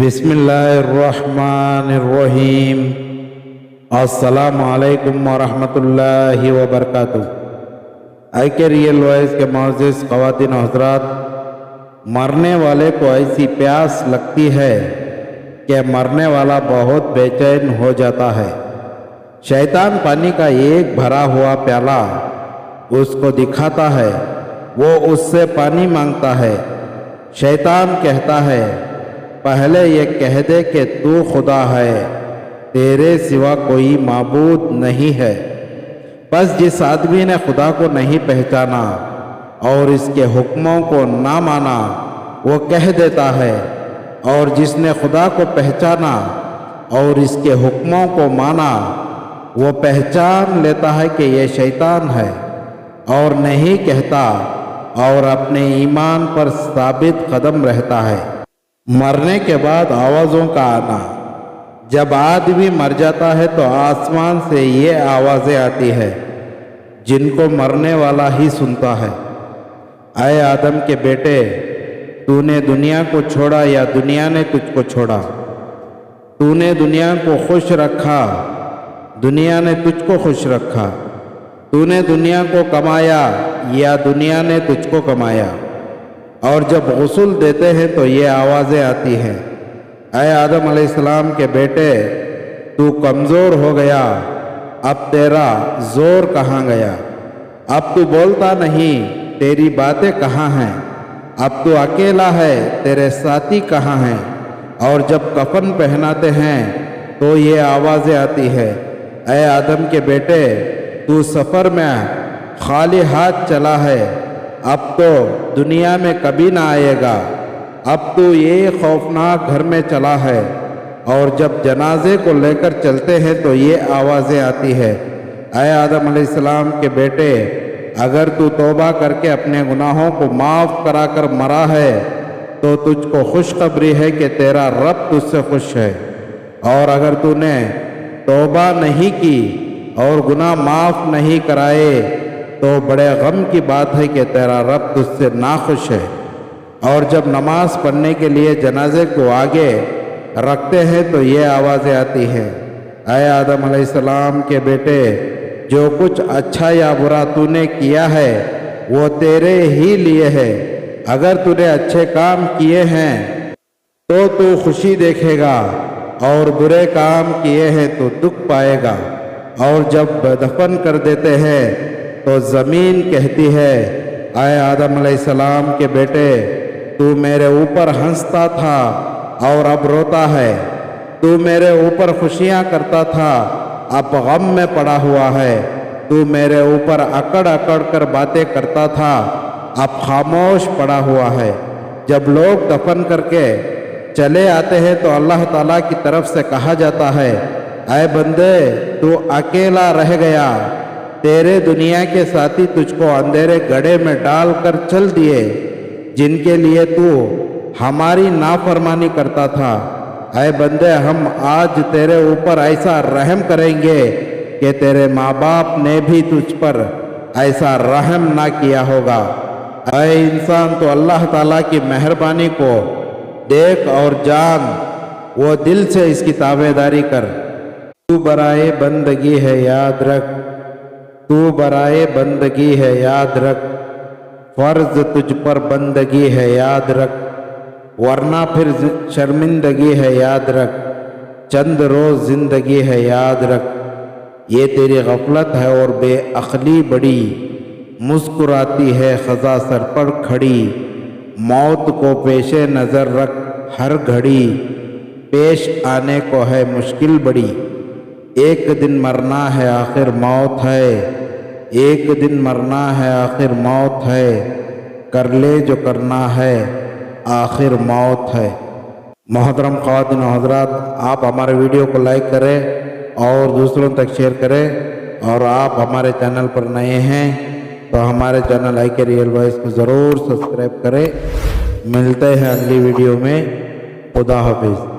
بسم اللہ الرحمن الرحیم۔ السلام علیکم ورحمۃ اللہ وبرکاتہ۔ آئی کے ریئل وائس کے معزز خواتین و حضرات، مرنے والے کو ایسی پیاس لگتی ہے کہ مرنے والا بہت بے چین ہو جاتا ہے۔ شیطان پانی کا ایک بھرا ہوا پیالہ اس کو دکھاتا ہے، وہ اس سے پانی مانگتا ہے۔ شیطان کہتا ہے، پہلے یہ کہہ دے کہ تو خدا ہے، تیرے سوا کوئی معبود نہیں ہے۔ بس جس آدمی نے خدا کو نہیں پہچانا اور اس کے حکموں کو نہ مانا وہ کہہ دیتا ہے، اور جس نے خدا کو پہچانا اور اس کے حکموں کو مانا وہ پہچان لیتا ہے کہ یہ شیطان ہے، اور نہیں کہتا اور اپنے ایمان پر ثابت قدم رہتا ہے۔ مرنے کے بعد آوازوں کا آنا۔ جب آدمی مر جاتا ہے تو آسمان سے یہ آوازیں آتی ہے جن کو مرنے والا ہی سنتا ہے۔ اے آدم کے بیٹے، تو نے دنیا کو چھوڑا یا دنیا نے تجھ کو چھوڑا؟ تو نے دنیا کو خوش رکھا، دنیا نے تجھ کو خوش رکھا؟ تو نے دنیا کو کمایا یا دنیا نے تجھ کو کمایا؟ اور جب غسل دیتے ہیں تو یہ آوازیں آتی ہیں، اے آدم علیہ السلام کے بیٹے، تو کمزور ہو گیا، اب تیرا زور کہاں گیا؟ اب تو بولتا نہیں، تیری باتیں کہاں ہیں؟ اب تو اکیلا ہے، تیرے ساتھی کہاں ہیں؟ اور جب کفن پہناتے ہیں تو یہ آوازیں آتی ہے، اے آدم کے بیٹے، تو سفر میں خالی ہاتھ چلا ہے، اب تو دنیا میں کبھی نہ آئے گا، اب تو یہ خوفناک گھر میں چلا ہے۔ اور جب جنازے کو لے کر چلتے ہیں تو یہ آوازیں آتی ہے، اے آدم علیہ السلام کے بیٹے، اگر تو توبہ کر کے اپنے گناہوں کو معاف کرا کر مرا ہے تو تجھ کو خوشخبری ہے کہ تیرا رب تجھ سے خوش ہے، اور اگر تو نے توبہ نہیں کی اور گناہ معاف نہیں کرائے تو بڑے غم کی بات ہے کہ تیرا رب تجھ سے ناخوش ہے۔ اور جب نماز پڑھنے کے لیے جنازے کو آگے رکھتے ہیں تو یہ آوازیں آتی ہیں، اے آدم علیہ السلام کے بیٹے، جو کچھ اچھا یا برا تو نے کیا ہے وہ تیرے ہی لیے ہے۔ اگر تو نے اچھے کام کیے ہیں تو خوشی دیکھے گا، اور برے کام کیے ہیں تو دکھ پائے گا۔ اور جب دفن کر دیتے ہیں تو زمین کہتی ہے، اے آدم علیہ السلام کے بیٹے، تو میرے اوپر ہنستا تھا اور اب روتا ہے، تو میرے اوپر خوشیاں کرتا تھا اب غم میں پڑا ہوا ہے، تو میرے اوپر اکڑ اکڑ کر باتیں کرتا تھا اب خاموش پڑا ہوا ہے۔ جب لوگ دفن کر کے چلے آتے ہیں تو اللہ تعالیٰ کی طرف سے کہا جاتا ہے، اے بندے، تو اکیلا رہ گیا، تیرے دنیا کے ساتھی تجھ کو اندھیرے گڑھے میں ڈال کر چل دیے جن کے لیے تو ہماری نافرمانی کرتا تھا۔ اے بندے، ہم آج تیرے اوپر ایسا رحم کریں گے کہ تیرے ماں باپ نے بھی تجھ پر ایسا رحم نہ کیا ہوگا۔ اے انسان، تو اللہ تعالیٰ کی مہربانی کو دیکھ اور جان، وہ دل سے اس کی تابعداری کر۔ تو برائے بندگی ہے یاد رکھ، تو برائے بندگی ہے یاد رکھ، فرض تجھ پر بندگی ہے یاد رکھ، ورنہ پھر شرمندگی ہے یاد رکھ، چند روز زندگی ہے یاد رکھ۔ یہ تیری غفلت ہے اور بے عقلی بڑی، مسکراتی ہے خزاں سر پر کھڑی، موت کو پیش نظر رکھ ہر گھڑی، پیش آنے کو ہے مشکل بڑی۔ ایک دن مرنا ہے آخر موت ہے، ایک دن مرنا ہے آخر موت ہے، کر لے جو کرنا ہے آخر موت ہے۔ محترم خواتین و حضرات، آپ ہمارے ویڈیو کو لائک کریں اور دوسروں تک شیئر کریں، اور آپ ہمارے چینل پر نئے ہیں تو ہمارے چینل آئی کے ریئل وائس کو ضرور سبسکرائب کریں۔ ملتے ہیں اگلی ویڈیو میں، خدا حافظ۔